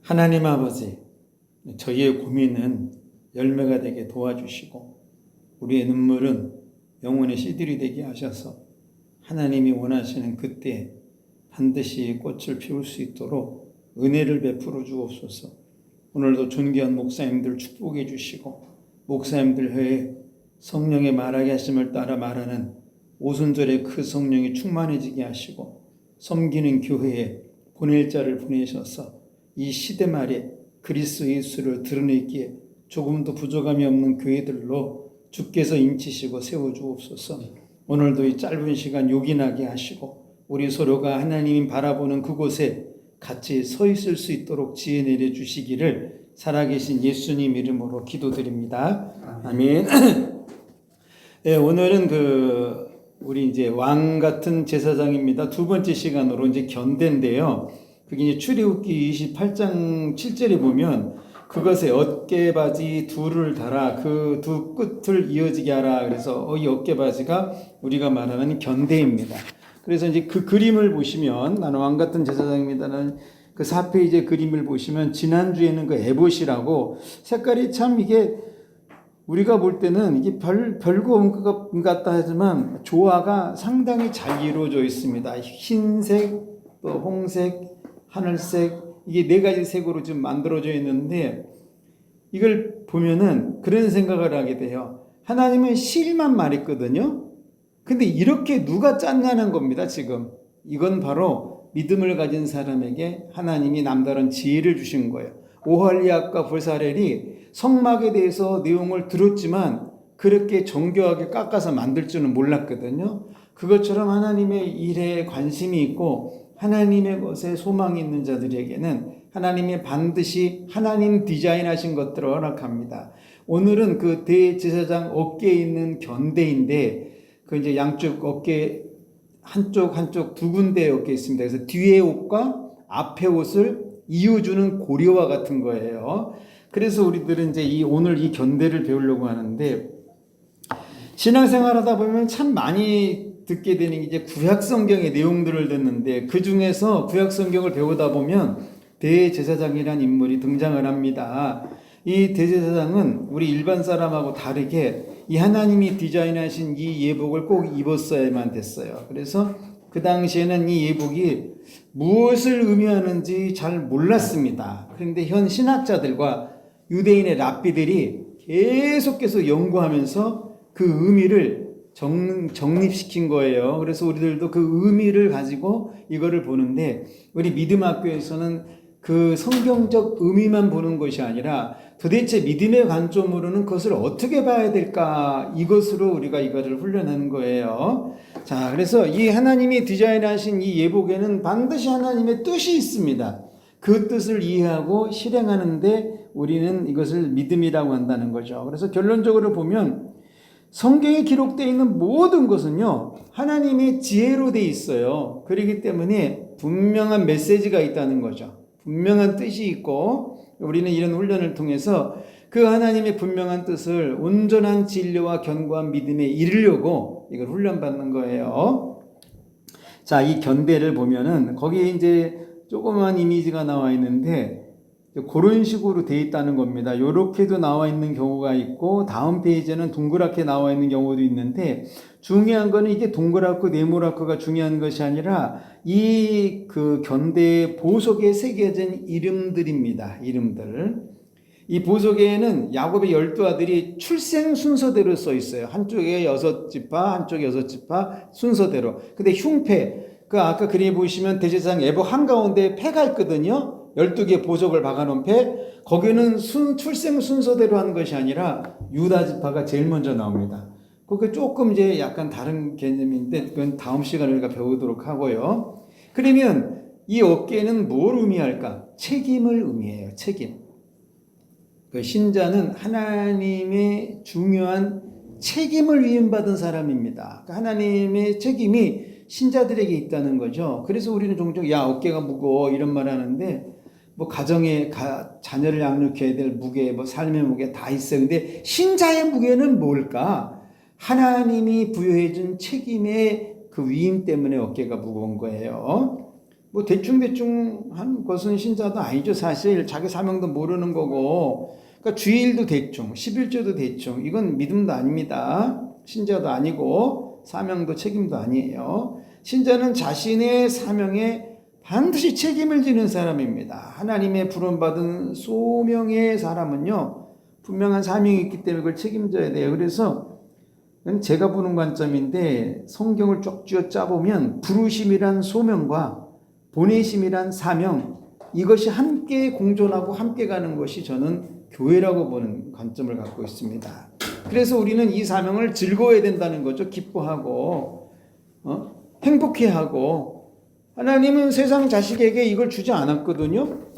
하나님 아버지, 저희의 고민은 열매가 되게 도와주시고 우리의 눈물은 영혼의 씨들이 되게 하셔서 하나님이 원하시는 그때 반드시 꽃을 피울 수 있도록 은혜를 베풀어 주옵소서. 오늘도 존귀한 목사님들 축복해 주시고 목사님들 회에 성령의 말하게 하심을 따라 말하는 오순절에 그 성령이 충만해지게 하시고 섬기는 교회에 보낼 자를 보내셔서 이 시대 말에 그리스도 예수를 드러내기에 조금도 부족함이 없는 교회들로 주께서 인치시고 세워주옵소서. 오늘도 이 짧은 시간 요긴하게 하시고 우리 서로가 하나님이 바라보는 그곳에 같이 서 있을 수 있도록 지혜 내려주시기를 살아계신 예수님 이름으로 기도드립니다. 아멘. 네, 오늘은 우리 이제 왕 같은 제사장입니다. 두 번째 시간으로 이제 견대인데요. 그게 이제 출애굽기 28장 7절에 보면 그것에 어깨바지 둘을 달아 그 두 끝을 이어지게 하라. 그래서 이 어깨바지가 우리가 말하는 견대입니다. 그래서 이제 그 그림을 보시면 나는 왕 같은 제사장입니다는 그 4페이지의 그림을 보시면 지난주에는 그 에봇이라고 색깔이 참 이게 우리가 볼 때는 이게 별거 없는 것 같다 하지만 조화가 상당히 잘 이루어져 있습니다. 흰색, 또 홍색, 하늘색, 이게 네 가지 색으로 지금 만들어져 있는데 이걸 보면은 그런 생각을 하게 돼요. 하나님은 실만 말했거든요. 근데 이렇게 누가 짰냐는 겁니다, 지금. 이건 바로 믿음을 가진 사람에게 하나님이 남다른 지혜를 주신 거예요. 오홀리압과 볼사렐이 성막에 대해서 내용을 들었지만 그렇게 정교하게 깎아서 만들 줄은 몰랐거든요. 그것처럼 하나님의 일에 관심이 있고 하나님의 것에 소망이 있는 자들에게는 하나님이 반드시 하나님 디자인하신 것들을 허락합니다. 오늘은 그 대제사장 어깨에 있는 견대인데 그 이제 양쪽 어깨 한쪽 두 군데 어깨에 있습니다. 그래서 뒤에 옷과 앞에 옷을 이어주는 고리와 같은 거예요. 그래서 우리들은 이제 오늘 이 견대를 배우려고 하는데 신앙생활 하다 보면 참 많이 듣게 되는 게 이제 구약 성경의 내용들을 듣는데 그 중에서 구약 성경을 배우다 보면 대제사장이라는 인물이 등장을 합니다. 이 대제사장은 우리 일반 사람하고 다르게 이 하나님이 디자인하신 이 예복을 꼭 입었어야만 됐어요. 그래서 그 당시에는 이 예복이 무엇을 의미하는지 잘 몰랐습니다. 그런데 현 신학자들과 유대인의 랍비들이 계속해서 연구하면서 그 의미를 정립시킨 거예요. 그래서 우리들도 그 의미를 가지고 이거를 보는데 우리 믿음학교에서는 그 성경적 의미만 보는 것이 아니라 도대체 믿음의 관점으로는 그것을 어떻게 봐야 될까, 이것으로 우리가 이거를 훈련하는 거예요. 자, 그래서 이 하나님이 디자인하신 이 예복에는 반드시 하나님의 뜻이 있습니다. 그 뜻을 이해하고 실행하는데 우리는 이것을 믿음이라고 한다는 거죠. 그래서 결론적으로 보면 성경에 기록되어 있는 모든 것은요, 하나님의 지혜로 되어 있어요. 그렇기 때문에 분명한 메시지가 있다는 거죠. 분명한 뜻이 있고 우리는 이런 훈련을 통해서 그 하나님의 분명한 뜻을 온전한 진리와 견고한 믿음에 이르려고 이걸 훈련받는 거예요. 자, 이 견대를 보면은 거기에 이제 조그만 이미지가 나와 있는데 그런 식으로 되어 있다는 겁니다. 이렇게도 나와 있는 경우가 있고 다음 페이지에는 동그랗게 나와 있는 경우도 있는데 중요한 거는 이게 동그랗고 네모랗고가 중요한 것이 아니라 이 그 견대 보석에 새겨진 이름들입니다. 이름들. 이 보석에는 야곱의 12아들이 출생 순서대로 써 있어요. 한쪽에 6지파, 한쪽에 6지파 순서대로. 근데 흉패, 그 아까 그림에 보시면 대제사장 예복 한가운데 패가 있거든요. 12개 보석을 박아놓은 패. 거기는 출생 순서대로 하는 것이 아니라 유다 지파가 제일 먼저 나옵니다. 그게 조금 이제 약간 다른 개념인데 그건 다음 시간에 우리가 배우도록 하고요. 그러면 이 어깨는 뭘 의미할까? 책임을 의미해요. 책임. 그 신자는 하나님의 중요한 책임을 위임받은 사람입니다. 하나님의 책임이 신자들에게 있다는 거죠. 그래서 우리는 종종 야 어깨가 무거워 이런 말 하는데 뭐 가정에 자녀를 양육해야 될 무게, 뭐 삶의 무게 다 있어요. 근데 신자의 무게는 뭘까? 하나님이 부여해 준 책임의 그 위임 때문에 어깨가 무거운 거예요. 뭐 대충대충 한 것은 신자도 아니죠. 사실 자기 사명도 모르는 거고, 그러니까 주일도 대충, 11조도 대충, 이건 믿음도 아닙니다. 신자도 아니고 사명도 책임도 아니에요. 신자는 자신의 사명에 반드시 책임을 지는 사람입니다. 하나님의 부름받은 소명의 사람은요, 분명한 사명이 있기 때문에 그걸 책임져야 돼요. 그래서 제가 보는 관점인데, 성경을 쭉 쥐어 짜보면 부르심이란 소명과 보내심이란 사명, 이것이 함께 공존하고 함께 가는 것이 저는 교회라고 보는 관점을 갖고 있습니다. 그래서 우리는 이 사명을 즐거워야 된다는 거죠. 기뻐하고 행복해하고. 하나님은 세상 자식에게 이걸 주지 않았거든요.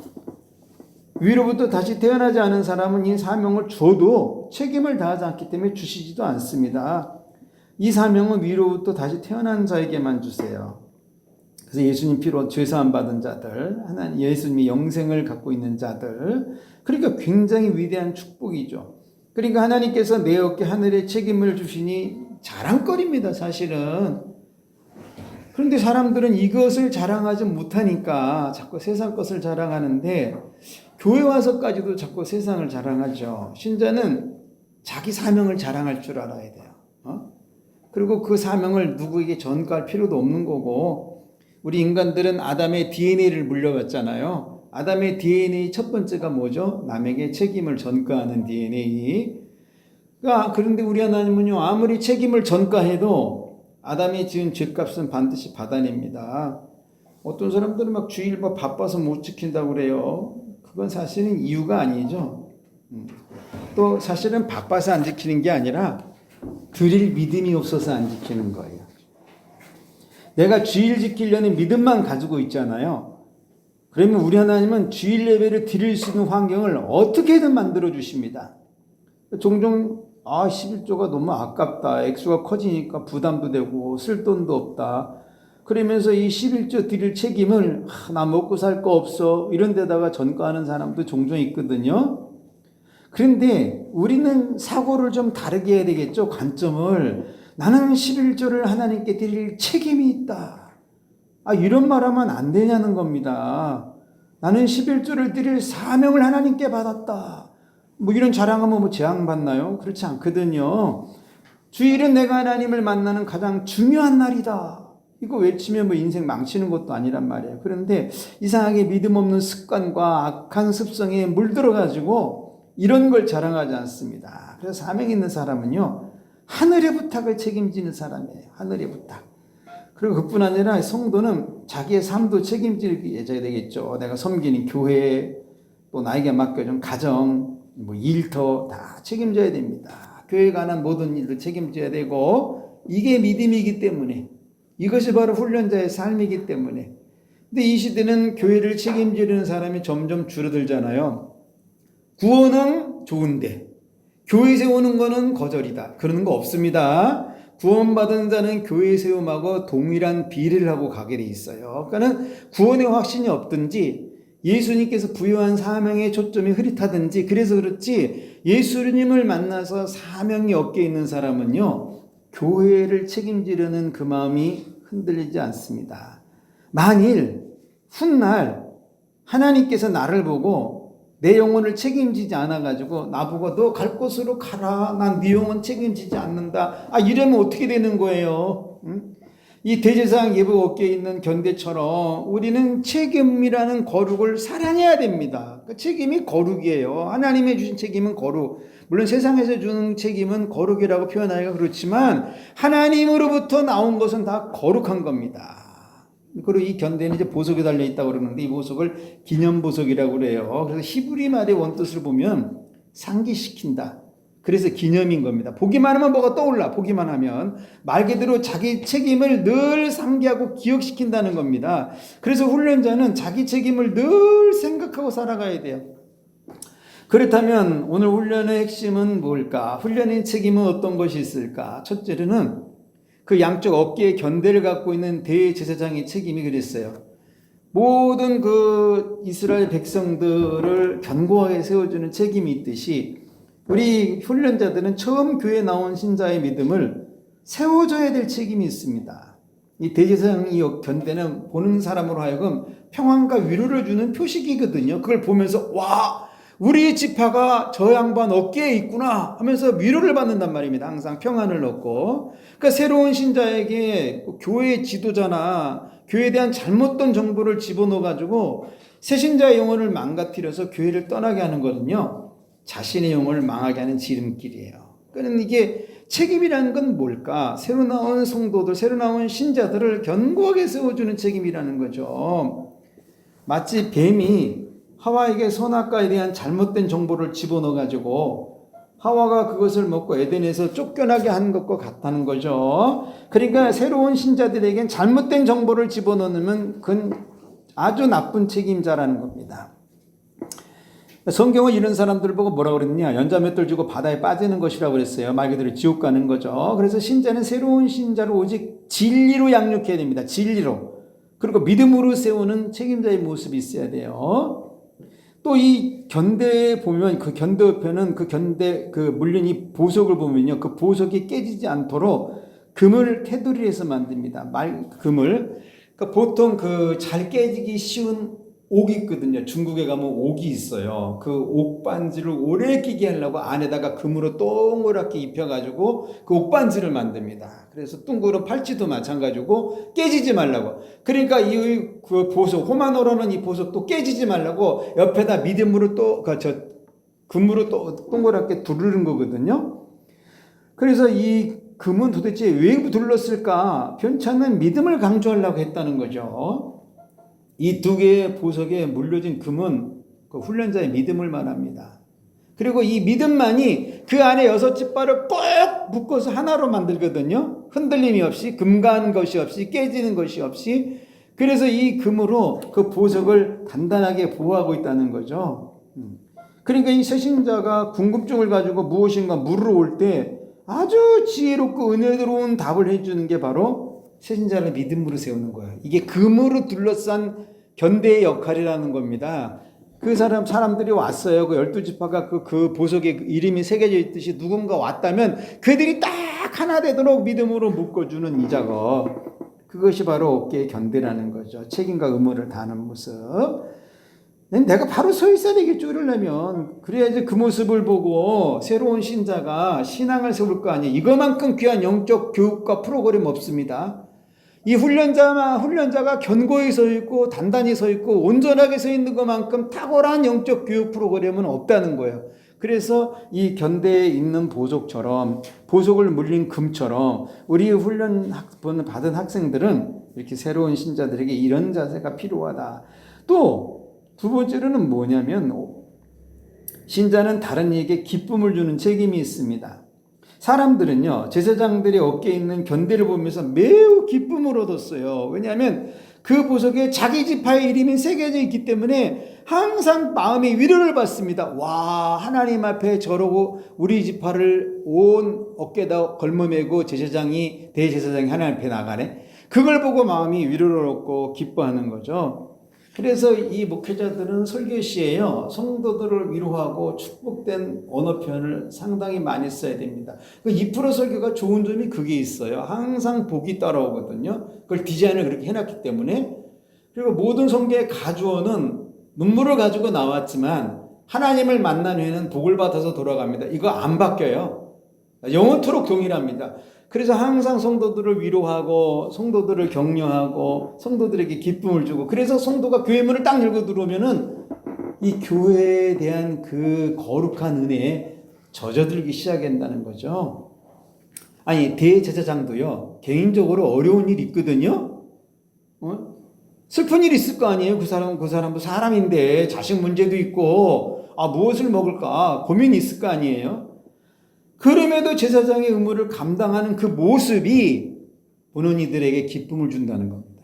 위로부터 다시 태어나지 않은 사람은 이 사명을 줘도 책임을 다하지 않기 때문에 주시지도 않습니다. 이 사명은 위로부터 다시 태어난 자에게만 주세요. 그래서 예수님 피로 죄사함 받은 자들, 하나님 예수님이 영생을 갖고 있는 자들, 그러니까 굉장히 위대한 축복이죠. 그러니까 하나님께서 내 어깨 하늘에 책임을 주시니 자랑거리입니다, 사실은. 그런데 사람들은 이것을 자랑하지 못하니까 자꾸 세상 것을 자랑하는데, 교회 와서까지도 자꾸 세상을 자랑하죠. 신자는 자기 사명을 자랑할 줄 알아야 돼요. 그리고 그 사명을 누구에게 전가할 필요도 없는 거고, 우리 인간들은 아담의 DNA를 물려받잖아요. 아담의 DNA 첫 번째가 뭐죠? 남에게 책임을 전가하는 DNA. 그런데 우리 하나님은요, 아무리 책임을 전가해도 아담이 지은 죄값은 반드시 받아냅니다. 어떤 사람들은 막 주일 바빠서 못 지킨다고 그래요. 그건 사실은 이유가 아니죠. 또 사실은 바빠서 안 지키는 게 아니라 드릴 믿음이 없어서 안 지키는 거예요. 내가 주일 지키려는 믿음만 가지고 있잖아요. 그러면 우리 하나님은 주일 예배를 드릴 수 있는 환경을 어떻게든 만들어 주십니다. 종종 11조가 너무 아깝다. 액수가 커지니까 부담도 되고 쓸 돈도 없다. 그러면서 이 11조 드릴 책임을 나 먹고 살 거 없어, 이런 데다가 전가하는 사람도 종종 있거든요. 그런데 우리는 사고를 좀 다르게 해야 되겠죠. 관점을. 나는 11조를 하나님께 드릴 책임이 있다. 이런 말하면 안 되냐는 겁니다. 나는 11조를 드릴 사명을 하나님께 받았다. 뭐 이런 자랑하면 재앙받나요? 그렇지 않거든요. 주일은 내가 하나님을 만나는 가장 중요한 날이다. 이거 외치면 인생 망치는 것도 아니란 말이에요. 그런데 이상하게 믿음 없는 습관과 악한 습성에 물들어가지고 이런 걸 자랑하지 않습니다. 그래서 사명 있는 사람은요, 하늘의 부탁을 책임지는 사람이에요. 하늘의 부탁. 그리고 그뿐 아니라 성도는 자기의 삶도 책임져야 되겠죠. 내가 섬기는 교회, 또 나에게 맡겨준 가정, 일터 다 책임져야 됩니다. 교회에 관한 모든 일도 책임져야 되고, 이게 믿음이기 때문에, 이것이 바로 훈련자의 삶이기 때문에. 근데 이 시대는 교회를 책임지려는 사람이 점점 줄어들잖아요. 구원은 좋은데 교회 세우는 거는 거절이다. 그러는 거 없습니다. 구원받은 자는 교회 세움하고 동일한 비례를 하고 가게 돼 있어요. 그러니까 구원의 확신이 없든지 예수님께서 부여한 사명의 초점이 흐릿하든지, 그래서 그렇지 예수님을 만나서 사명이 어깨에 있는 사람은요, 교회를 책임지려는 그 마음이 흔들리지 않습니다. 만일 훗날 하나님께서 나를 보고 내 영혼을 책임지지 않아가지고 나보고 너 갈 곳으로 가라, 난 네 영혼 책임지지 않는다, 이러면 어떻게 되는 거예요? 이 대제사장 예복 어깨에 있는 견대처럼 우리는 책임이라는 거룩을 사랑해야 됩니다. 그 책임이 거룩이에요. 하나님이 주신 책임은 거룩. 물론 세상에서 주는 책임은 거룩이라고 표현하기가 그렇지만 하나님으로부터 나온 것은 다 거룩한 겁니다. 그리고 이 견대는 이제 보석이 달려 있다고 그러는데, 이 보석을 기념보석이라고 그래요. 그래서 히브리 말의 원뜻을 보면 상기시킨다. 그래서 기념인 겁니다. 보기만 하면 뭐가 떠올라. 보기만 하면 말 그대로 자기 책임을 늘 상기하고 기억시킨다는 겁니다. 그래서 훈련자는 자기 책임을 늘 생각하고 살아가야 돼요. 그렇다면 오늘 훈련의 핵심은 뭘까? 훈련의 책임은 어떤 것이 있을까? 첫째로는 그 양쪽 어깨에 견대를 갖고 있는 대제사장의 책임이 그랬어요. 모든 그 이스라엘 백성들을 견고하게 세워주는 책임이 있듯이 우리 훈련자들은 처음 교회에 나온 신자의 믿음을 세워줘야 될 책임이 있습니다. 이 대제사장 이 견대는 보는 사람으로 하여금 평안과 위로를 주는 표식이거든요. 그걸 보면서 와, 우리 지파가 저 양반 어깨에 있구나 하면서 위로를 받는단 말입니다. 항상 평안을 얻고. 그러니까 새로운 신자에게 교회의 지도자나 교회에 대한 잘못된 정보를 집어넣어가지고 새 신자의 영혼을 망가뜨려서 교회를 떠나게 하는 거는요, 자신의 영혼을 망하게 하는 지름길이에요. 그러니까 이게 책임이라는 건 뭘까? 새로 나온 성도들, 새로 나온 신자들을 견고하게 세워주는 책임이라는 거죠. 마치 뱀이 하와에게 선악과에 대한 잘못된 정보를 집어넣어가지고 하와가 그것을 먹고 에덴에서 쫓겨나게 한 것과 같다는 거죠. 그러니까 새로운 신자들에겐 잘못된 정보를 집어넣으면 그건 아주 나쁜 책임자라는 겁니다. 성경은 이런 사람들을 보고 뭐라고 그랬느냐? 연자맷돌 쥐고 바다에 빠지는 것이라고 그랬어요. 말 그대로 지옥 가는 거죠. 그래서 신자는 새로운 신자를 오직 진리로 양육해야 됩니다. 진리로. 그리고 믿음으로 세우는 책임자의 모습이 있어야 돼요. 또 이 견대에 보면 그 견대 옆에는 그 견대 물린 이 보석을 보면요, 그 보석이 깨지지 않도록 금을 테두리에서 만듭니다. 금을. 그러니까 보통 그 잘 깨지기 쉬운 옥이 있거든요. 중국에 가면 옥이 있어요. 그 옥반지를 오래 끼게 하려고 안에다가 금으로 동그랗게 입혀가지고 그 옥반지를 만듭니다. 그래서 둥그런 팔찌도 마찬가지고 깨지지 말라고. 그러니까 이 그 보석, 호마노라는 이 보석도 깨지지 말라고 옆에다 믿음으로 또 금으로 또 동그랗게 두르는 거거든요. 그래서 이 금은 도대체 왜 둘렀을까? 변찮은 믿음을 강조하려고 했다는 거죠. 이 두 개의 보석에 물려진 금은 그 훈련자의 믿음을 말합니다. 그리고 이 믿음만이 그 안에 6지파를 꼭 묶어서 하나로 만들거든요. 흔들림이 없이, 금간 것이 없이, 깨지는 것이 없이. 그래서 이 금으로 그 보석을 단단하게 보호하고 있다는 거죠. 그러니까 이 새신자가 궁금증을 가지고 무엇인가 물으러 올 때 아주 지혜롭고 은혜로운 답을 해주는 게 바로 새신자를 믿음으로 세우는 거예요. 이게 금으로 둘러싼 견대의 역할이라는 겁니다. 그 사람들이 왔어요. 그 12지파가 그 보석에 이름이 새겨져 있듯이 누군가 왔다면 그들이 딱 하나 되도록 믿음으로 묶어주는 이 작업. 그것이 바로 어깨의 견대라는 거죠. 책임과 의무를 다하는 모습. 내가 바로 서 있어야 되겠죠, 이러려면. 그래야지 그 모습을 보고 새로운 신자가 신앙을 세울 거 아니에요. 이거만큼 귀한 영적 교육과 프로그램 없습니다. 이 훈련자가 견고히 서 있고 단단히 서 있고 온전하게 서 있는 것만큼 탁월한 영적 교육 프로그램은 없다는 거예요. 그래서 이 견대에 있는 보석처럼, 보석을 물린 금처럼 우리 훈련 받은 학생들은 이렇게 새로운 신자들에게 이런 자세가 필요하다. 또 두 번째로는 뭐냐면, 신자는 다른 이에게 기쁨을 주는 책임이 있습니다. 사람들은요, 제사장들의 어깨에 있는 견대를 보면서 매우 기쁨을 얻었어요. 왜냐하면 그 보석에 자기 지파의 이름이 새겨져 있기 때문에 항상 마음이 위로를 받습니다. 와, 하나님 앞에 저러고 우리 지파를 온 어깨에다 걸머매고 대제사장이 하나님 앞에 나가네. 그걸 보고 마음이 위로를 얻고 기뻐하는 거죠. 그래서 이 목회자들은 설교 시에요, 성도들을 위로하고 축복된 언어 표현을 상당히 많이 써야 됩니다. 그 2% 설교가 좋은 점이 그게 있어요. 항상 복이 따라오거든요. 그걸 디자인을 그렇게 해놨기 때문에. 그리고 모든 성경의 가주어는 눈물을 가지고 나왔지만 하나님을 만난 후에는 복을 받아서 돌아갑니다. 이거 안 바뀌어요. 영원토록 동일합니다. 그래서 항상 성도들을 위로하고 성도들을 격려하고 성도들에게 기쁨을 주고, 그래서 성도가 교회 문을 딱 열고 들어오면은 이 교회에 대한 그 거룩한 은혜에 젖어들기 시작한다는 거죠. 아니, 대제사장도요, 개인적으로 어려운 일이 있거든요. 슬픈 일이 있을 거 아니에요. 그 사람도 사람인데 자식 문제도 있고, 무엇을 먹을까 고민이 있을 거 아니에요. 그럼에도 제사장의 의무를 감당하는 그 모습이 보는 이들에게 기쁨을 준다는 겁니다.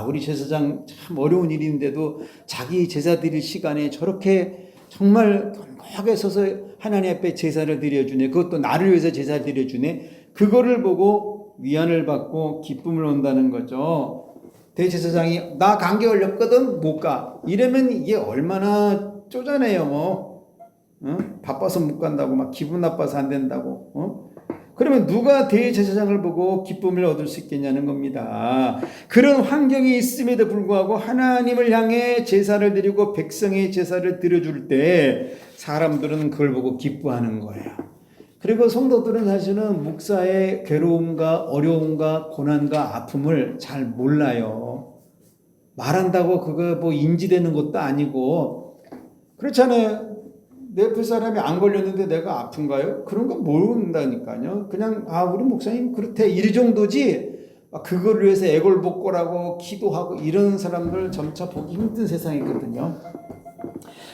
우리 제사장 참 어려운 일인데도 자기 제사 드릴 시간에 저렇게 정말 건강하게 서서 하나님 앞에 제사를 드려주네. 그것도 나를 위해서 제사를 드려주네. 그거를 보고 위안을 받고 기쁨을 얻는다는 거죠. 대제사장이 나 감기 걸렸거든 못 가. 이러면 이게 얼마나 쪼잔해요. 바빠서 못 간다고, 막 기분 나빠서 안 된다고. 그러면 누가 대제사장을 보고 기쁨을 얻을 수 있겠냐는 겁니다. 그런 환경이 있음에도 불구하고 하나님을 향해 제사를 드리고 백성의 제사를 드려줄 때 사람들은 그걸 보고 기뻐하는 거예요. 그리고 성도들은 사실은 목사의 괴로움과 어려움과 고난과 아픔을 잘 몰라요. 말한다고 그거 뭐 인지되는 것도 아니고 그렇잖아요. 내 옆에 사람이 안 걸렸는데 내가 아픈가요? 그런 거 모른다니까요. 그냥 우리 목사님 그렇대 이 정도지 그걸 위해서 애걸복걸하고 기도하고 이런 사람들 점차 보기 힘든 세상이거든요.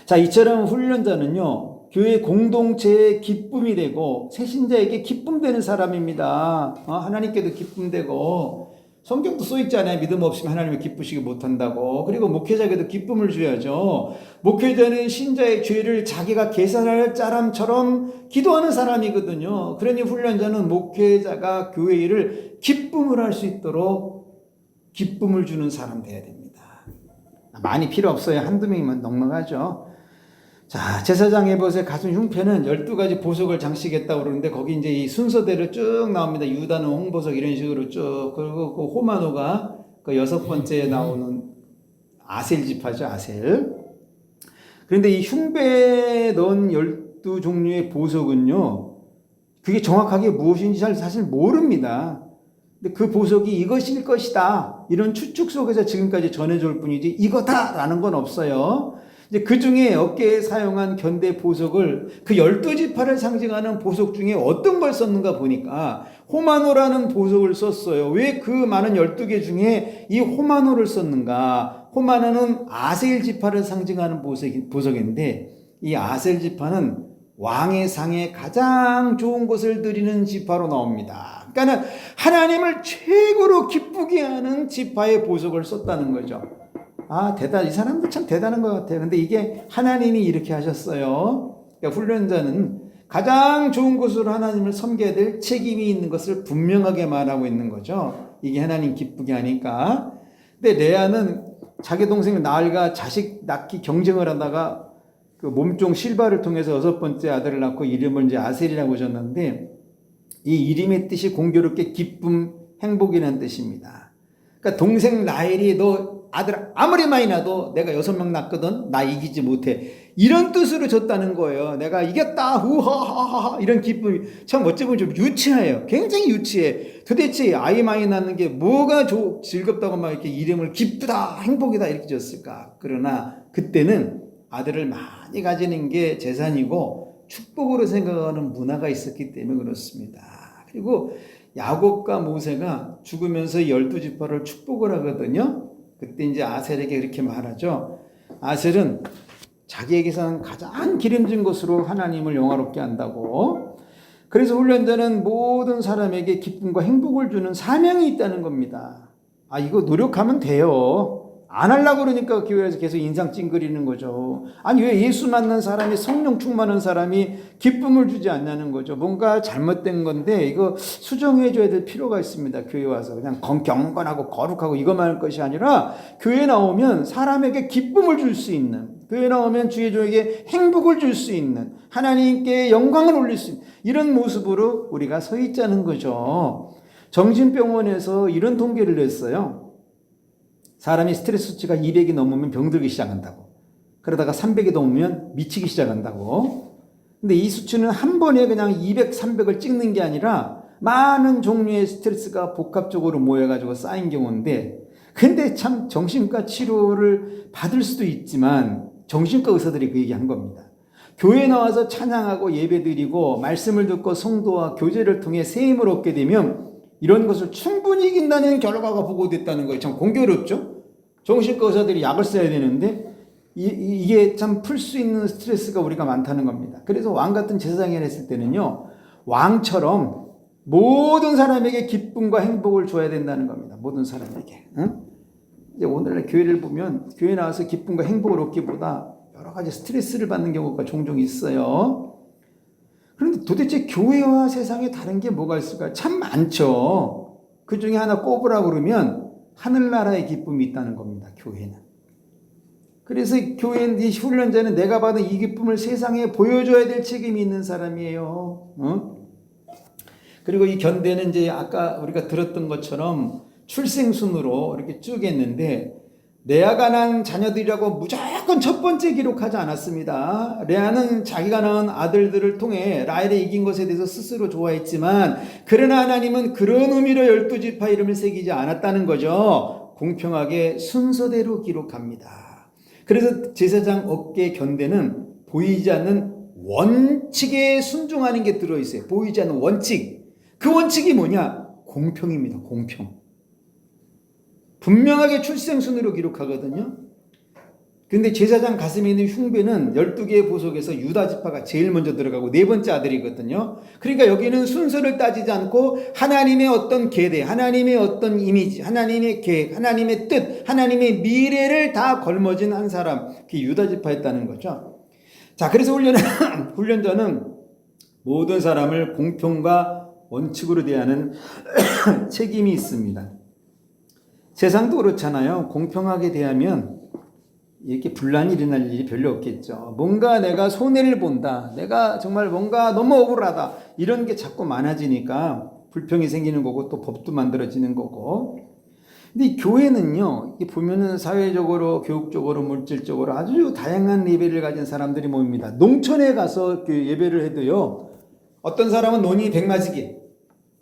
자, 이처럼 훈련자는요 교회 공동체의 기쁨이 되고 새신자에게 기쁨 되는 사람입니다. 하나님께도 기쁨 되고 성경도 써있잖아요. 믿음 없으면 하나님을 기쁘시게 못한다고. 그리고 목회자에게도 기쁨을 줘야죠. 목회자는 신자의 죄를 자기가 계산할 사람처럼 기도하는 사람이거든요. 그러니 훈련자는 목회자가 교회 일을 기쁨을 할 수 있도록 기쁨을 주는 사람 돼야 됩니다. 많이 필요 없어요. 한두 명이면 넉넉하죠. 자, 제사장 에봇의 가슴 흉패는 12가지 보석을 장식했다고 그러는데 거기 이제 이 순서대로 쭉 나옵니다. 유다는 홍보석 이런 식으로 쭉. 그리고 그 호마노가 그 6번째에 나오는 아셀 지파죠. 아셀. 그런데 이 흉배에 넣은 12종류의 보석은요. 그게 정확하게 무엇인지 사실 모릅니다. 근데 그 보석이 이것일 것이다. 이런 추측 속에서 지금까지 전해져 올 뿐이지 이거다라는 건 없어요. 이제 그 중에 어깨에 사용한 견대 보석을 그 12지파를 상징하는 보석 중에 어떤 걸 썼는가 보니까 호마노라는 보석을 썼어요. 왜 그 많은 12개 중에 이 호마노를 썼는가? 호마노는 아셀 지파를 상징하는 보석인데 이 아셀 지파는 왕의 상에 가장 좋은 것을 드리는 지파로 나옵니다. 그러니까 하나님을 최고로 기쁘게 하는 지파의 보석을 썼다는 거죠. 이 사람들 참 대단한 것 같아요. 근데 이게 하나님이 이렇게 하셨어요. 그러니까 훈련자는 가장 좋은 것으로 하나님을 섬겨야 될 책임이 있는 것을 분명하게 말하고 있는 거죠. 이게 하나님 기쁘게 하니까. 근데 레아는 자기 동생 나알과 자식 낳기 경쟁을 하다가 그 몸종 실바를 통해서 6번째 아들을 낳고 이름을 이제 아셀이라고 줬는데 이 이름의 뜻이 공교롭게 기쁨, 행복이라는 뜻입니다. 그러니까 동생 라헬이 너 아들 아무리 많이 낳아도 내가 6명 낳거든 나 이기지 못해 이런 뜻으로 줬다는 거예요. 내가 이겼다 후하하하 이런 기쁨이 참 어찌 보면 좀 유치해요. 굉장히 유치해. 도대체 아이 많이 낳는 게 뭐가 즐겁다고 막 이렇게 이름을 기쁘다 행복이다 이렇게 줬을까. 그러나 그때는 아들을 많이 가지는 게 재산이고 축복으로 생각하는 문화가 있었기 때문에 그렇습니다. 그리고 야곱과 모세가 죽으면서 12지파를 축복을 하거든요. 그때 이제 아셀에게 그렇게 말하죠. 아셀은 자기에게서는 가장 기름진 것으로 하나님을 영화롭게 한다고. 그래서 훈련자는 모든 사람에게 기쁨과 행복을 주는 사명이 있다는 겁니다. 이거 노력하면 돼요. 안 하려고 그러니까 교회에서 계속 인상 찡그리는 거죠. 아니 왜 예수 만난 사람이 성령 충만한 사람이 기쁨을 주지 않냐는 거죠. 뭔가 잘못된 건데 이거 수정해 줘야 될 필요가 있습니다. 교회 와서 그냥 경건하고 거룩하고 이것만 할 것이 아니라 교회 나오면 사람에게 기쁨을 줄 수 있는, 교회 나오면 주의 종에게 행복을 줄 수 있는, 하나님께 영광을 올릴 수 있는 이런 모습으로 우리가 서 있자는 거죠. 정신병원에서 이런 통계를 냈어요. 사람이 스트레스 수치가 200이 넘으면 병들기 시작한다고. 그러다가 300이 넘으면 미치기 시작한다고. 근데 이 수치는 한 번에 그냥 200, 300을 찍는 게 아니라 많은 종류의 스트레스가 복합적으로 모여가지고 쌓인 경우인데, 근데 참 정신과 치료를 받을 수도 있지만 정신과 의사들이 그 얘기한 겁니다. 교회 나와서 찬양하고 예배드리고 말씀을 듣고 성도와 교제를 통해 세임을 얻게 되면 이런 것을 충분히 이긴다는 결과가 보고됐다는 거예요. 참 공교롭죠? 정신과 의사들이 약을 써야 되는데 이게 참 풀 수 있는 스트레스가 우리가 많다는 겁니다. 그래서 왕 같은 제사장이 했을 때는요. 왕처럼 모든 사람에게 기쁨과 행복을 줘야 된다는 겁니다. 모든 사람에게. 응? 이제 오늘날 교회를 보면 교회 나와서 기쁨과 행복을 얻기보다 여러 가지 스트레스를 받는 경우가 종종 있어요. 그런데 도대체 교회와 세상에 다른 게 뭐가 있을까요? 참 많죠. 그 중에 하나 꼽으라고 그러면 하늘나라의 기쁨이 있다는 겁니다. 교회는. 그래서 교회는 이 훈련자는 내가 받은 이 기쁨을 세상에 보여줘야 될 책임이 있는 사람이에요. 그리고 이 견대는 이제 아까 우리가 들었던 것처럼 출생순으로 이렇게 쭉 했는데, 레아가 낳은 자녀들이라고 무조건 첫 번째 기록하지 않았습니다. 레아는 자기가 낳은 아들들을 통해 라헬이 이긴 것에 대해서 스스로 좋아했지만, 그러나 하나님은 그런 의미로 12지파 이름을 새기지 않았다는 거죠. 공평하게 순서대로 기록합니다. 그래서 제사장 어깨 견대는 보이지 않는 원칙에 순종하는 게 들어있어요. 보이지 않는 원칙. 그 원칙이 뭐냐? 공평입니다. 공평. 분명하게 출생순으로 기록하거든요. 근데 제사장 가슴에 있는 흉배는 12개의 보석에서 유다 지파가 제일 먼저 들어가고 네 번째 아들이거든요. 그러니까 여기는 순서를 따지지 않고 하나님의 어떤 계대, 하나님의 어떤 이미지, 하나님의 계획, 하나님의 뜻, 하나님의 미래를 다 걸머진 한 사람, 그게 유다 지파였다는 거죠. 자, 그래서 훈련자는 모든 사람을 공평과 원칙으로 대하는 책임이 있습니다. 세상도 그렇잖아요. 공평하게 대하면 이렇게 분란이 일어날 일이 별로 없겠죠. 뭔가 내가 손해를 본다, 내가 정말 뭔가 너무 억울하다, 이런 게 자꾸 많아지니까 불평이 생기는 거고 또 법도 만들어지는 거고. 근데 이 교회는요, 이게 보면은 사회적으로, 교육적으로, 물질적으로 아주 다양한 레벨을 가진 사람들이 모입니다. 농촌에 가서 예배를 해도요, 어떤 사람은 논이 100마지기,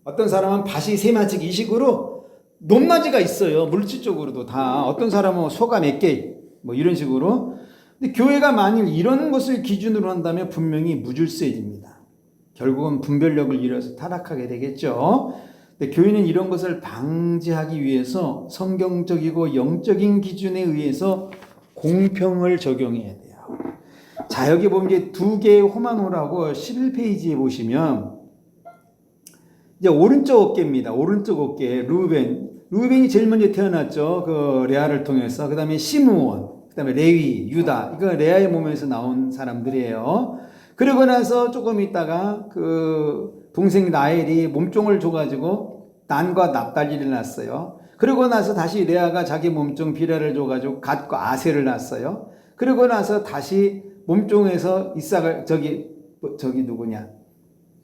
어떤 사람은 밭이 3마지기, 이 식으로 높낮이가 있어요. 물질적으로도 다. 어떤 사람은 소가 몇 개, 뭐 이런 식으로. 근데 교회가 만일 이런 것을 기준으로 한다면 분명히 무질서해집니다. 결국은 분별력을 잃어서 타락하게 되겠죠. 근데 교회는 이런 것을 방지하기 위해서 성경적이고 영적인 기준에 의해서 공평을 적용해야 돼요. 자, 여기 보면 이제 2개의 호만호라고 11페이지에 보시면 이제 오른쪽 어깨입니다. 오른쪽 어깨 루벤이 제일 먼저 태어났죠. 그 레아를 통해서. 그 다음에 시므온, 그 다음에 레위, 유다. 이거 레아의 몸에서 나온 사람들이에요. 그러고 나서 조금 있다가 그 동생 라헬이 몸종을 줘가지고 단과 납달리를 낳았어요. 그러고 나서 다시 레아가 자기 몸종 비라를 줘가지고 갓과 아셀을 낳았어요. 그러고 나서 다시 몸종에서 이삭을 저기 누구냐?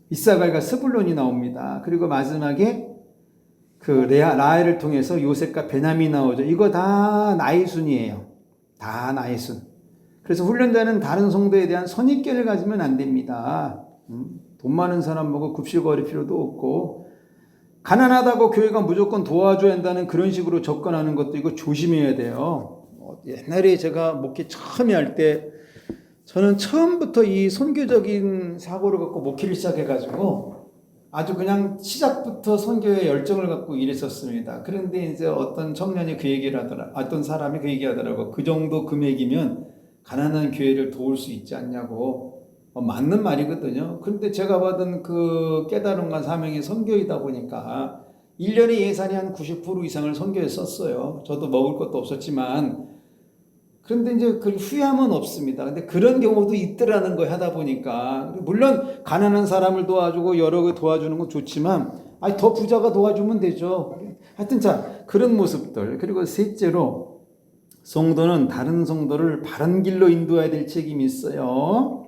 이사갈과 스불론이 나옵니다. 그리고 마지막에 그 라헬을 통해서 요셉과 베냐민이 나오죠. 이거 다 나의 순이에요. 다 나의 순. 그래서 훈련자는 다른 성도에 대한 선입견을 가지면 안 됩니다. 돈 많은 사람 보고 굽실거릴 필요도 없고, 가난하다고 교회가 무조건 도와줘야 한다는 그런 식으로 접근하는 것도 이거 조심해야 돼요. 옛날에 제가 목회 처음에 할 때 저는 처음부터 이 선교적인 사고를 갖고 목회를 시작해가지고 아주 그냥 시작부터 선교에 열정을 갖고 일했었습니다. 그런데 이제 어떤 청년이 그 얘기를 어떤 사람이 그 얘기 하더라고. 그 정도 금액이면 가난한 교회를 도울 수 있지 않냐고. 맞는 말이거든요. 그런데 제가 받은 그 깨달음과 사명이 선교이다 보니까 1년에 예산이 한 90% 이상을 선교에 썼어요. 저도 먹을 것도 없었지만. 그런데 이제 그 후회함은 없습니다. 근데 그런 경우도 있더라는 거 하다 보니까, 물론 가난한 사람을 도와주고 여러 개 도와주는 건 좋지만, 더 부자가 도와주면 되죠. 하여튼 자, 그런 모습들. 그리고 셋째로, 성도는 다른 성도를 바른 길로 인도해야 될 책임이 있어요.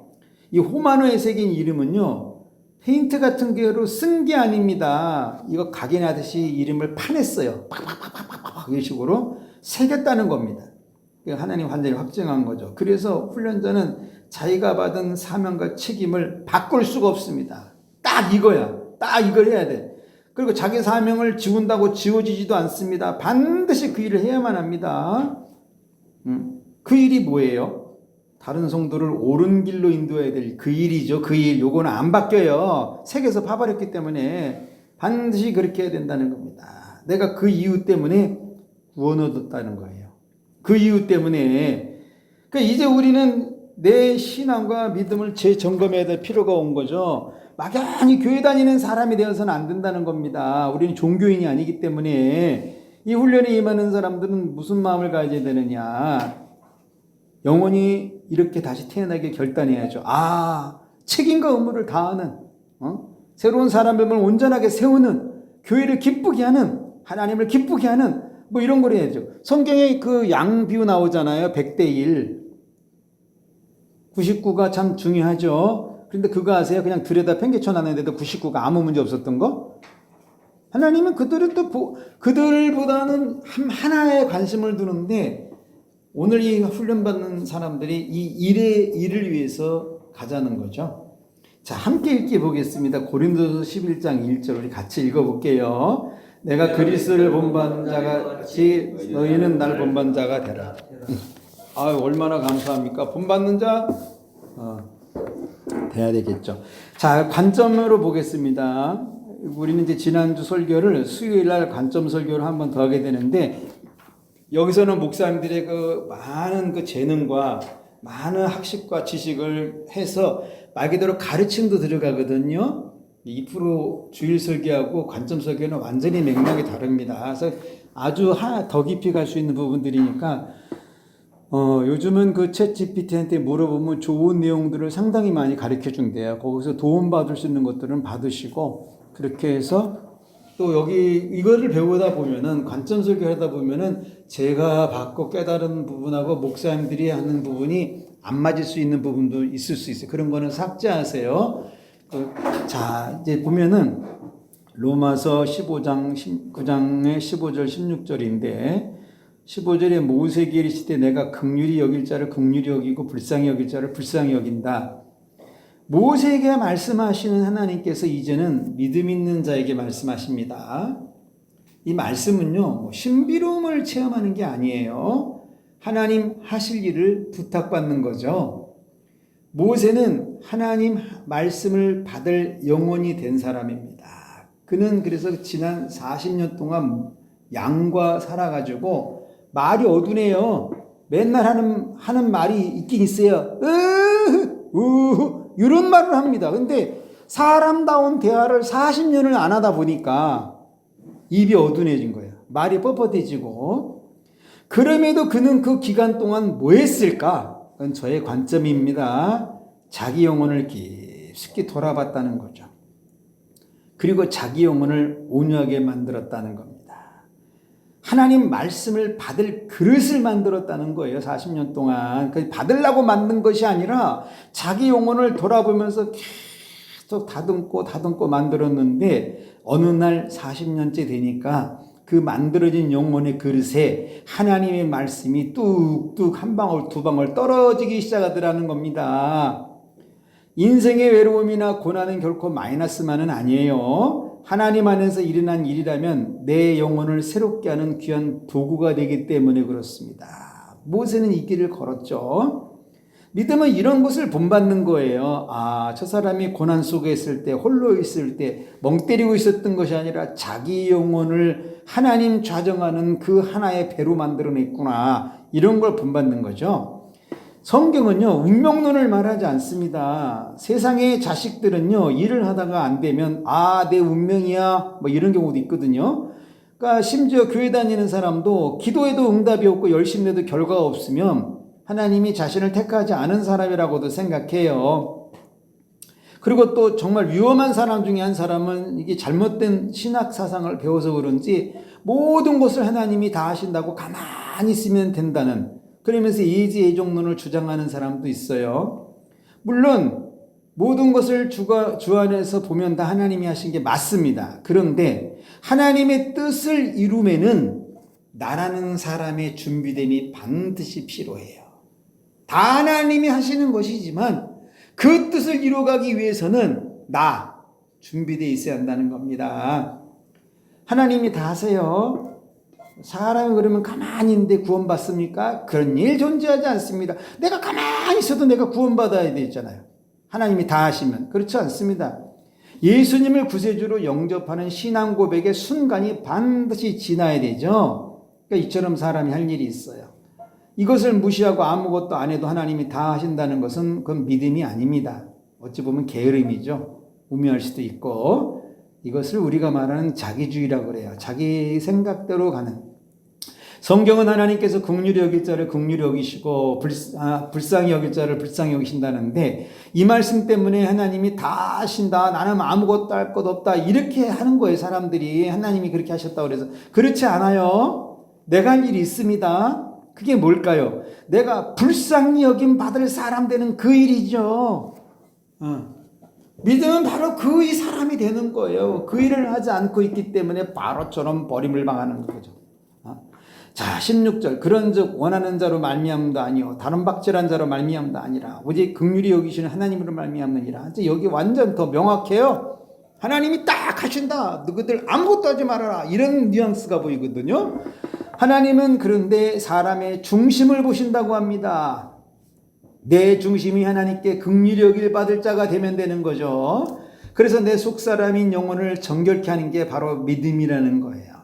이 호마노에 새긴 이름은요, 페인트 같은 게로 쓴 게 아닙니다. 이거 각인하듯이 이름을 파냈어요. 팍팍팍팍팍 이런 식으로 새겼다는 겁니다. 하나님 완전히 확증한 거죠. 그래서 훈련자는 자기가 받은 사명과 책임을 바꿀 수가 없습니다. 딱 이거야. 딱 이걸 해야 돼. 그리고 자기 사명을 지운다고 지워지지도 않습니다. 반드시 그 일을 해야만 합니다. 그 일이 뭐예요? 다른 성도를 옳은 길로 인도해야 될 그 일이죠. 그 일. 요거는 안 바뀌어요. 색에서 파버렸기 때문에 반드시 그렇게 해야 된다는 겁니다. 내가 그 이유 때문에 구원 얻었다는 거예요. 그 이유 때문에. 그러니까 이제 우리는 내 신앙과 믿음을 재점검해야 될 필요가 온 거죠. 막연히 교회 다니는 사람이 되어서는 안 된다는 겁니다. 우리는 종교인이 아니기 때문에. 이 훈련에 임하는 사람들은 무슨 마음을 가져야 되느냐. 영원히 이렇게 다시 태어나게 결단해야죠. 책임과 의무를 다하는, 새로운 사람을 온전하게 세우는, 교회를 기쁘게 하는, 하나님을 기쁘게 하는, 뭐 이런 걸 해야죠. 성경에 그 양 비유 나오잖아요. 100대 1. 99가 참 중요하죠. 그런데 그거 아세요? 그냥 들여다 팽개쳐 놨는데도 99가 아무 문제 없었던 거? 하나님은 그들보다는 하나에 관심을 두는데 오늘 이 훈련받는 사람들이 이 일을 위해서 가자는 거죠. 자, 함께 읽기 보겠습니다. 고린도서 11장 1절 우리 같이 읽어볼게요. 내가 그리스도를 본받은 자가 같이 너희는 날 본받는 자가 되라. 얼마나 감사합니까? 본받는 자 돼야 되겠죠. 자, 관점으로 보겠습니다. 우리는 이제 지난주 설교를 수요일 날 관점 설교를 한 번 더 하게 되는데 여기서는 목사님들의 그 많은 그 재능과 많은 학식과 지식을 해서 말 그대로 가르침도 들어가거든요. 2% 주일 설교하고 관점 설교는 완전히 맥락이 다릅니다. 그래서 아주 더 깊이 갈 수 있는 부분들이니까 요즘은 그 챗 GPT한테 물어보면 좋은 내용들을 상당히 많이 가르쳐 준대요. 거기서 도움 받을 수 있는 것들은 받으시고 그렇게 해서 또 여기 이거를 배우다 보면은 관점 설교하다 보면은 제가 받고 깨달은 부분하고 목사님들이 하는 부분이 안 맞을 수 있는 부분도 있을 수 있어요. 그런 거는 삭제하세요. 자, 이제 보면은 로마서 15장 9장의 15절 16절인데 15절에 모세에게 이르시되 내가 긍휼히 여길 자를 긍휼히 여기고 불쌍히 여길 자를 불쌍히 여긴다. 모세에게 말씀하시는 하나님께서 이제는 믿음 있는 자에게 말씀하십니다. 이 말씀은요, 신비로움을 체험하는 게 아니에요. 하나님 하실 일을 부탁받는 거죠. 모세는 하나님 말씀을 받을 영혼이 된 사람입니다. 그는 그래서 지난 40년 동안 양과 살아가지고 말이 어두네요. 맨날 하는 말이 있긴 있어요. 이런 말을 합니다. 근데 사람다운 대화를 40년을 안 하다 보니까 입이 어두워진 거예요. 말이 뻣뻣해지고. 그럼에도 그는 그 기간 동안 뭐 했을까? 그건 저의 관점입니다. 자기 영혼을 깊숙이 돌아봤다는 거죠. 그리고 자기 영혼을 온유하게 만들었다는 겁니다. 하나님 말씀을 받을 그릇을 만들었다는 거예요. 40년 동안. 받으려고 만든 것이 아니라 자기 영혼을 돌아보면서 계속 다듬고 만들었는데 어느 날 40년째 되니까 그 만들어진 영혼의 그릇에 하나님의 말씀이 뚝뚝 한 방울 두 방울 떨어지기 시작하더라는 겁니다. 인생의 외로움이나 고난은 결코 마이너스만은 아니에요. 하나님 안에서 일어난 일이라면 내 영혼을 새롭게 하는 귀한 도구가 되기 때문에 그렇습니다. 모세는 이 길을 걸었죠. 믿음은 이런 것을 본받는 거예요. 저 사람이 고난 속에 있을 때, 홀로 있을 때 멍 때리고 있었던 것이 아니라 자기 영혼을 하나님 좌정하는 그 하나의 배로 만들어냈구나. 이런 걸 본받는 거죠. 성경은요, 운명론을 말하지 않습니다. 세상의 자식들은요, 일을 하다가 안 되면, 내 운명이야. 뭐 이런 경우도 있거든요. 그러니까 심지어 교회 다니는 사람도 기도해도 응답이 없고 열심히 해도 결과가 없으면 하나님이 자신을 택하지 않은 사람이라고도 생각해요. 그리고 또 정말 위험한 사람 중에 한 사람은 이게 잘못된 신학 사상을 배워서 그런지 모든 것을 하나님이 다 하신다고 가만히 있으면 된다는, 그러면서 예지예종론을 주장하는 사람도 있어요. 물론 모든 것을 주 안에서 보면 다 하나님이 하신 게 맞습니다. 그런데 하나님의 뜻을 이루면은 나라는 사람의 준비됨이 반드시 필요해요. 다 하나님이 하시는 것이지만 그 뜻을 이루어가기 위해서는 준비되어 있어야 한다는 겁니다. 하나님이 다 하세요. 사람이 그러면 가만히 있는데 구원받습니까? 그런 일 존재하지 않습니다. 내가 가만히 있어도 내가 구원받아야 되잖아요. 하나님이 다 하시면. 그렇지 않습니다. 예수님을 구세주로 영접하는 신앙 고백의 순간이 반드시 지나야 되죠. 그러니까 이처럼 사람이 할 일이 있어요. 이것을 무시하고 아무것도 안 해도 하나님이 다 하신다는 것은 그건 믿음이 아닙니다. 어찌 보면 게으름이죠. 우매할 수도 있고. 이것을 우리가 말하는 자기주의라고 그래요. 자기 생각대로 가는. 성경은 하나님께서 긍휼히 여길 자를 긍휼히 여기시고 불쌍히 여길 자를 불쌍히 여기신다는데 이 말씀 때문에 하나님이 다 하신다. 나는 아무것도 할 것 없다. 이렇게 하는 거예요. 사람들이. 하나님이 그렇게 하셨다고 그래서. 그렇지 않아요. 내가 할 일이 있습니다. 그게 뭘까요? 내가 불쌍히 여김 받을 사람 되는 그 일이죠. 믿음은 바로 그 이 사람이 되는 거예요. 그 일을 하지 않고 있기 때문에 바로처럼 버림을 당하는 거죠. 자, 16절. 그런즉 원하는 자로 말미암도 아니요 다른 박질한 자로 말미암도 아니라 오직 긍휼히 여기시는 하나님으로 말미암느니라. 이제 여기 완전 더 명확해요. 하나님이 딱 하신다. 너희들 아무것도 하지 말아라. 이런 뉘앙스가 보이거든요. 하나님은 그런데 사람의 중심을 보신다고 합니다. 내 중심이 하나님께 긍휼히 여길 받을 자가 되면 되는 거죠. 그래서 내 속사람인 영혼을 정결케 하는 게 바로 믿음이라는 거예요.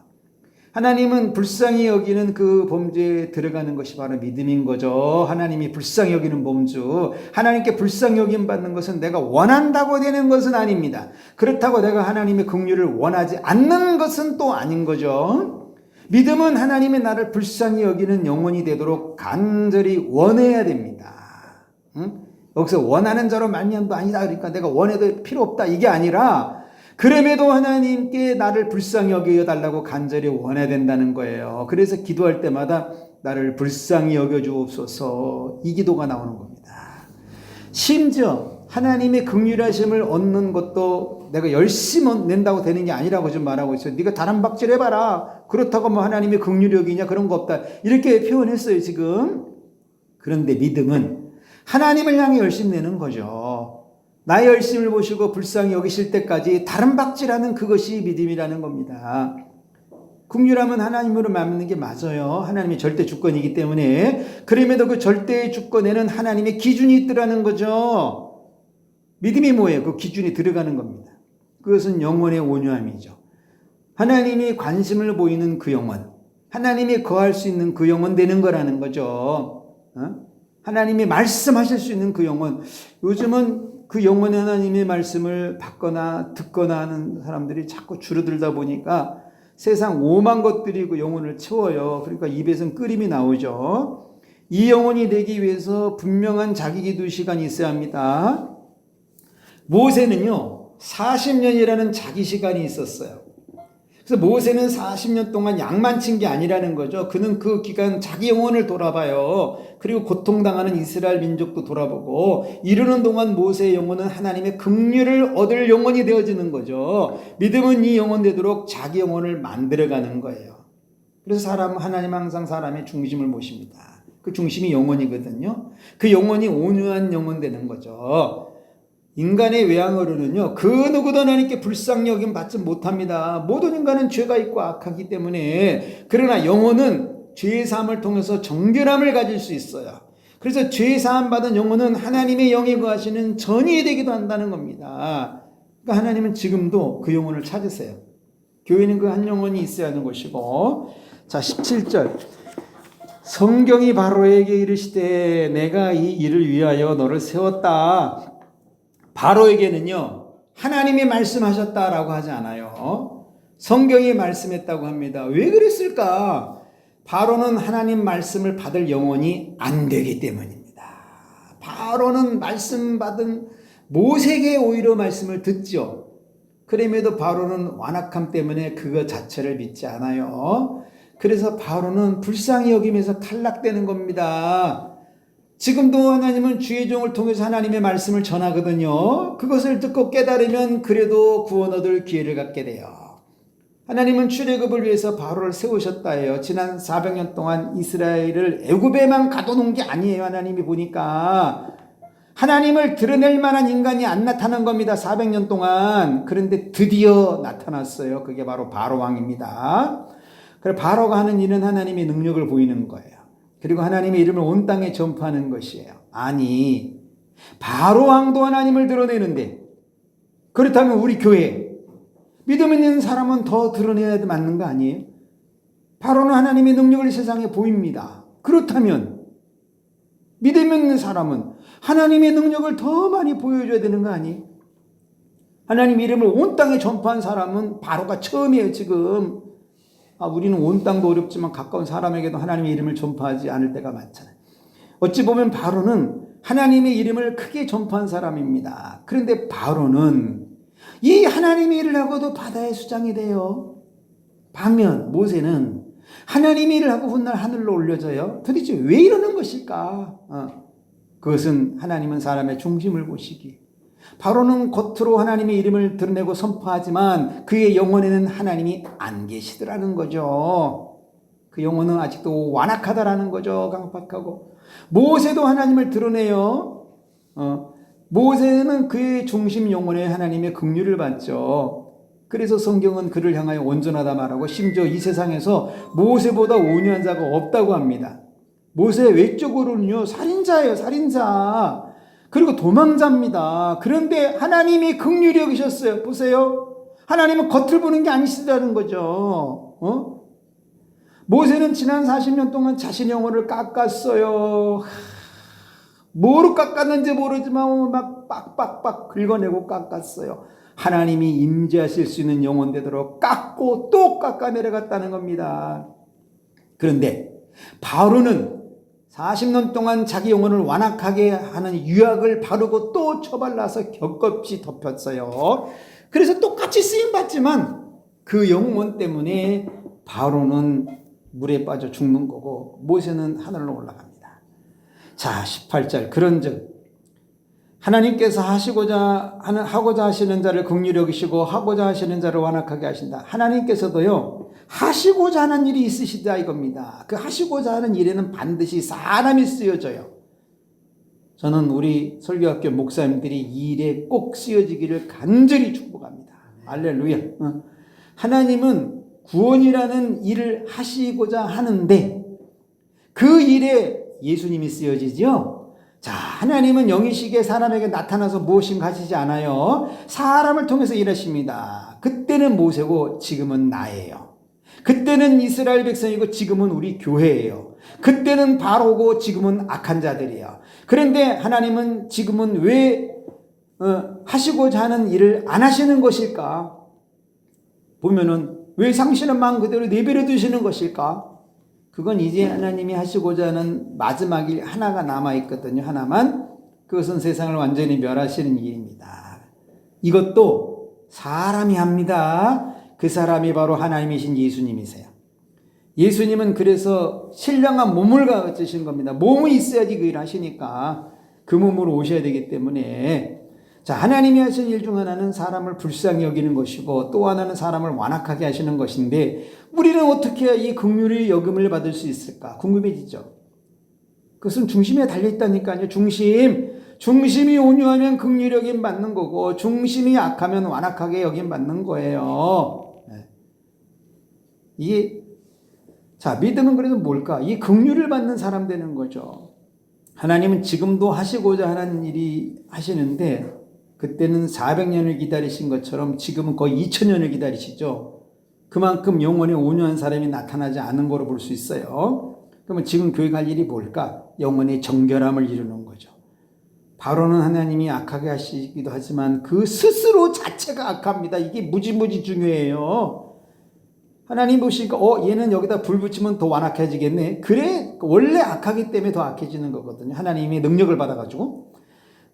하나님은 불쌍히 여기는 그 범죄에 들어가는 것이 바로 믿음인 거죠. 하나님이 불쌍히 여기는 범주, 하나님께 불쌍히 여김 받는 것은 내가 원한다고 되는 것은 아닙니다. 그렇다고 내가 하나님의 긍휼을 원하지 않는 것은 또 아닌 거죠. 믿음은 하나님의 나를 불쌍히 여기는 영혼이 되도록 간절히 원해야 됩니다. 여기서 원하는 자로 말미암도 아니다 그러니까 내가 원해도 필요 없다 이게 아니라 그럼에도 하나님께 나를 불쌍히 여겨달라고 간절히 원해야 된다는 거예요. 그래서 기도할 때마다 나를 불쌍히 여겨주옵소서 이 기도가 나오는 겁니다. 심지어 하나님의 긍휼하심을 얻는 것도 내가 열심히 낸다고 되는 게 아니라고 좀 말하고 있어요. 네가 다른 박질 해봐라. 그렇다고 뭐 하나님의 긍휼이 여기냐 그런 거 없다. 이렇게 표현했어요 지금. 그런데 믿음은 하나님을 향해 열심 내는 거죠. 나의 열심을 보시고 불쌍히 여기실 때까지 다른 박질하는 그것이 믿음이라는 겁니다. 긍휼함은 하나님으로 맡는 게 맞아요. 하나님이 절대 주권이기 때문에. 그럼에도 그 절대의 주권에는 하나님의 기준이 있더라는 거죠. 믿음이 뭐예요? 그 기준이 들어가는 겁니다. 그것은 영혼의 온유함이죠. 하나님이 관심을 보이는 그 영혼, 하나님이 거할 수 있는 그 영혼 되는 거라는 거죠. 하나님이 말씀하실 수 있는 그 영혼. 요즘은 그 영혼의 하나님의 말씀을 받거나 듣거나 하는 사람들이 자꾸 줄어들다 보니까 세상 오만 것들이 그 영혼을 채워요. 그러니까 입에서는 끓임이 나오죠. 이 영혼이 되기 위해서 분명한 자기 기도 시간이 있어야 합니다. 모세는요 40년이라는 자기 시간이 있었어요. 그래서 모세는 40년 동안 양만 친 게 아니라는 거죠. 그는 그 기간 자기 영혼을 돌아봐요. 그리고 고통당하는 이스라엘 민족도 돌아보고 이르는 동안 모세의 영혼은 하나님의 긍휼을 얻을 영혼이 되어지는 거죠. 믿음은 이 영혼 되도록 자기 영혼을 만들어가는 거예요. 그래서 하나님 항상 사람의 중심을 모십니다. 그 중심이 영혼이거든요. 그 영혼이 온유한 영혼 되는 거죠. 인간의 외양으로는요 그 누구도 하나님께 불쌍히 여김 받지 못합니다. 모든 인간은 죄가 있고 악하기 때문에. 그러나 영혼은 죄사함을 통해서 정결함을 가질 수 있어요. 그래서 죄사함 받은 영혼은 하나님의 영에 거하시는 전이 되기도 한다는 겁니다. 그러니까 하나님은 지금도 그 영혼을 찾으세요. 교회는 그 한 영혼이 있어야 하는 것이고. 자 17절 성경이 바로에게 이르시되 내가 이 일을 위하여 너를 세웠다. 바로에게는요 하나님이 말씀하셨다라고 하지 않아요. 성경이 말씀했다고 합니다. 왜 그랬을까? 바로는 하나님 말씀을 받을 영혼이 안 되기 때문입니다. 바로는 말씀 받은 모세에게 오히려 말씀을 듣죠. 그럼에도 바로는 완악함 때문에 그것 자체를 믿지 않아요. 그래서 바로는 불쌍히 여김에서 탈락되는 겁니다. 지금도 하나님은 주의 종을 통해서 하나님의 말씀을 전하거든요. 그것을 듣고 깨달으면 그래도 구원 얻을 기회를 갖게 돼요. 하나님은 출애굽을 위해서 바로를 세우셨다 해요. 지난 400년 동안 이스라엘을 애굽에만 가둬놓은 게 아니에요. 하나님이 보니까 하나님을 드러낼 만한 인간이 안 나타난 겁니다. 400년 동안. 그런데 드디어 나타났어요. 그게 바로 바로 왕입니다. 그래서 바로가 하는 일은 하나님의 능력을 보이는 거예요. 그리고 하나님의 이름을 온 땅에 전파하는 것이에요. 아니 바로 왕도 하나님을 드러내는데 그렇다면 우리 교회 믿음 있는 사람은 더 드러내야 맞는 거 아니에요? 바로는 하나님의 능력을 세상에 보입니다. 그렇다면 믿음 있는 사람은 하나님의 능력을 더 많이 보여줘야 되는 거 아니에요? 하나님 이름을 온 땅에 전파한 사람은 바로가 처음이에요. 지금 우리는 온 땅도 어렵지만 가까운 사람에게도 하나님의 이름을 전파하지 않을 때가 많잖아요. 어찌 보면 바로는 하나님의 이름을 크게 전파한 사람입니다. 그런데 바로는 이 하나님의 일을 하고도 바다의 수장이 돼요. 반면 모세는 하나님의 일을 하고 훗날 하늘로 올려져요. 도대체 왜 이러는 것일까? 그것은 하나님은 사람의 중심을 보시기 바로는 겉으로 하나님의 이름을 드러내고 선포하지만 그의 영혼에는 하나님이 안 계시더라는 거죠. 그 영혼은 아직도 완악하다라는 거죠. 강팍하고. 모세도 하나님을 드러내요. 모세는 그의 중심 영혼에 하나님의 긍휼을 받죠. 그래서 성경은 그를 향하여 온전하다 말하고 심지어 이 세상에서 모세보다 온유한 자가 없다고 합니다. 모세 외적으로는요 살인자예요. 살인자. 그리고 도망자입니다. 그런데 하나님이 긍휼히 여기셨어요. 보세요. 하나님은 겉을 보는 게 아니시다는 거죠. 모세는 지난 40년 동안 자신의 영혼을 깎았어요. 뭐로 깎았는지 모르지만 막 빡빡빡 긁어내고 깎았어요. 하나님이 임재하실 수 있는 영혼 되도록 깎고 또 깎아 내려갔다는 겁니다. 그런데 바로는 40년 동안 자기 영혼을 완악하게 하는 유약을 바르고 또 처발라서 겹겹이 덮였어요. 그래서 똑같이 쓰임받지만 그 영혼 때문에 바로는 물에 빠져 죽는 거고 모세는 하늘로 올라갑니다. 자, 18절 그런즉 하나님께서 하고자 하시는 자를 긍휼히 여기시고 하고자 하시는 자를 완악하게 하신다. 하나님께서도요 하시고자 하는 일이 있으시다 이겁니다. 그 하시고자 하는 일에는 반드시 사람이 쓰여져요. 저는 우리 설교학교 목사님들이 이 일에 꼭 쓰여지기를 간절히 축복합니다. 할렐루야. 하나님은 구원이라는 일을 하시고자 하는데 그 일에 예수님이 쓰여지죠. 자, 하나님은 영이시기에 사람에게 나타나서 무엇인가 하시지 않아요. 사람을 통해서 일하십니다. 그때는 모세고 지금은 나예요. 그때는 이스라엘 백성이고 지금은 우리 교회예요. 그때는 바로고 지금은 악한 자들이에요. 그런데 하나님은 지금은 왜 하시고자 하는 일을 안 하시는 것일까? 보면은 왜 상신은 마음 그대로 내버려 두시는 것일까? 그건 이제 하나님이 하시고자 하는 마지막 일 하나가 남아있거든요. 하나만. 그것은 세상을 완전히 멸하시는 일입니다. 이것도 사람이 합니다. 그 사람이 바로 하나님이신 예수님이세요. 예수님은 그래서 신령한 몸을 가지신 겁니다. 몸이 있어야지 그 일을 하시니까 그 몸으로 오셔야 되기 때문에 자, 하나님이 하신 일 중 하나는 사람을 불쌍히 여기는 것이고 또 하나는 사람을 완악하게 하시는 것인데 우리는 어떻게 해야 이 긍휼의 여김을 받을 수 있을까? 궁금해지죠? 그것은 중심에 달려있다니까요. 중심이 온유하면 긍휼히 여김 받는 거고 중심이 악하면 완악하게 여김 받는 거예요. 이게 자, 믿음은 그래서 뭘까? 이 긍휼을 받는 사람 되는 거죠. 하나님은 지금도 하시고자 하는 일이 하시는데 그때는 400년을 기다리신 것처럼 지금은 거의 2000년을 기다리시죠. 그만큼 영혼에 온유한 사람이 나타나지 않은 거로 볼 수 있어요. 그러면 지금 교회 갈 일이 뭘까? 영혼의 정결함을 이루는 거죠. 바로는 하나님이 악하게 하시기도 하지만 그 스스로 자체가 악합니다. 이게 무지무지 중요해요. 하나님 보시니까 얘는 여기다 불 붙이면 더 완악해지겠네. 그래 원래 악하기 때문에 더 악해지는 거거든요. 하나님의 능력을 받아가지고.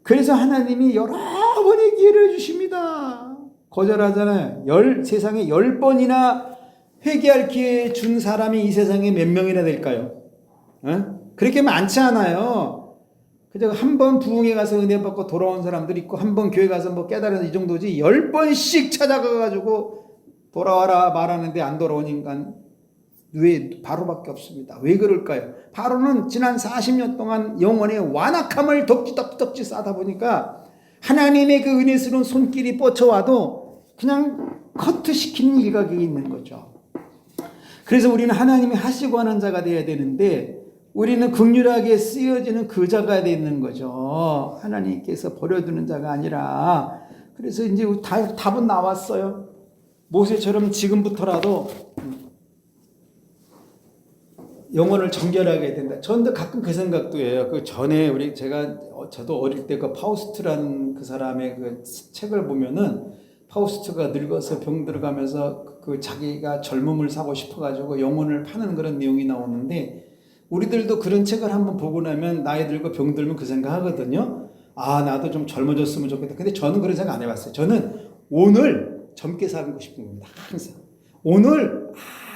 그래서 하나님이 여러 번의 기회를 주십니다. 거절하잖아요. 세상에 10번이나 회개할 기회 준 사람이 이 세상에 몇 명이나 될까요? 그렇게 많지 않아요. 그저 한 번 부흥회 가서 은혜 받고 돌아온 사람들 있고 한 번 교회 가서 뭐 깨달아서 이 정도지 10번씩 찾아가가지고 돌아와라 말하는데 안 돌아온 인간 왜 바로밖에 없습니다. 왜 그럴까요? 바로는 지난 40년 동안 영혼의 완악함을 덕지 싸다 보니까 하나님의 그 은혜스러운 손길이 뻗쳐와도 그냥 커트시키는 일각이 있는 거죠. 그래서 우리는 하나님이 하시고 하는 자가 되어야 되는데 우리는 긍휼하게 쓰여지는 그 자가 되는 거죠. 하나님께서 버려두는 자가 아니라. 그래서 이제 답은 나왔어요. 모세처럼 지금부터라도 영혼을 정결하게 된다. 저는 가끔 그 생각도 해요. 그 전에 저도 어릴 때 그 파우스트라는 그 사람의 그 책을 보면은 파우스트가 늙어서 병 들어가면서 그 자기가 젊음을 사고 싶어가지고 영혼을 파는 그런 내용이 나오는데 우리들도 그런 책을 한번 보고 나면 나이 들고 병 들면 그 생각 하거든요. 아, 나도 좀 젊어졌으면 좋겠다. 근데 저는 그런 생각 안 해봤어요. 저는 오늘 젊게 살고 싶은 겁니다. 항상. 오늘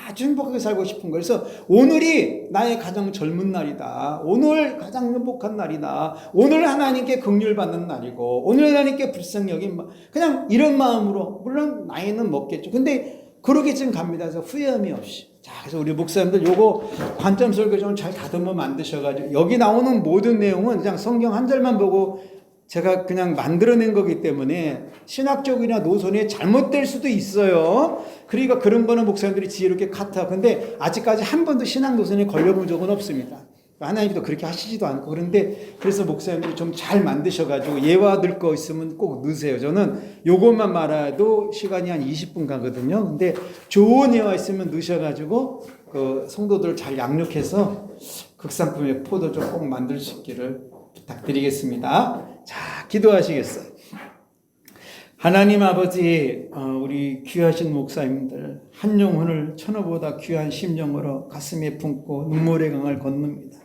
아주 행복하게 살고 싶은 거예요. 그래서 오늘이 나의 가장 젊은 날이다. 오늘 가장 행복한 날이다. 오늘 하나님께 긍휼 받는 날이고 오늘 하나님께 불쌍히 여긴 그냥 이런 마음으로 물론 나이는 먹겠죠. 근데 그렇게 지금 갑니다. 그래서 후회함이 없이. 자, 그래서 우리 목사님들 요거 관점 설교 좀 잘 다듬어 만드셔가지고 여기 나오는 모든 내용은 그냥 성경 한 절만 보고 제가 그냥 만들어낸 거기 때문에 신학적이나 노선이 잘못될 수도 있어요. 그러니까 그런 거는 목사님들이 지혜롭게 카타. 근데 아직까지 한 번도 신학 노선에 걸려본 적은 없습니다. 하나님도 그렇게 하시지도 않고. 그런데 그래서 목사님들이 좀 잘 만드셔가지고 예화 들 거 있으면 꼭 넣으세요. 저는 요것만 말해도 시간이 한 20분 가거든요. 근데 좋은 예화 있으면 넣으셔가지고 그 성도들 잘 양육해서 극상품의 포도주 꼭 만들 수 있기를 부탁드리겠습니다. 자, 기도하시겠어요? 하나님 아버지, 우리 귀하신 목사님들 한 영혼을 천하보다 귀한 심정으로 가슴에 품고 눈물의 강을 건넙니다.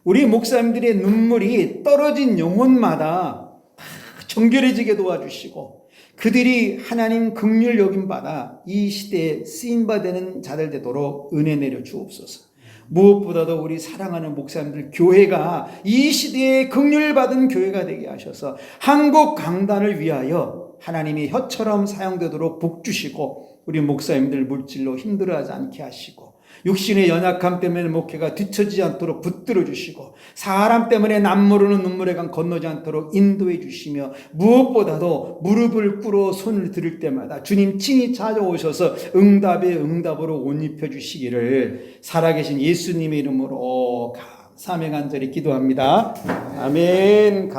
우리 목사님들의 눈물이 떨어진 영혼마다 다 정결해지게 도와주시고 그들이 하나님 긍휼 여김 받아 이 시대에 쓰임받아 되는 자들 되도록 은혜 내려 주옵소서. 무엇보다도 우리 사랑하는 목사님들 교회가 이 시대에 긍휼 받은 교회가 되게 하셔서 한국 강단을 위하여 하나님이 혀처럼 사용되도록 복 주시고 우리 목사님들 물질로 힘들어하지 않게 하시고 육신의 연약함 때문에 목회가 뒤처지지 않도록 붙들어 주시고 사람 때문에 남모르는 눈물의 강 건너지 않도록 인도해 주시며 무엇보다도 무릎을 꿇어 손을 들을 때마다 주님 친히 찾아오셔서 응답에 응답으로 옷 입혀 주시기를 살아계신 예수님의 이름으로 감사하며 간절히 기도합니다. 아멘.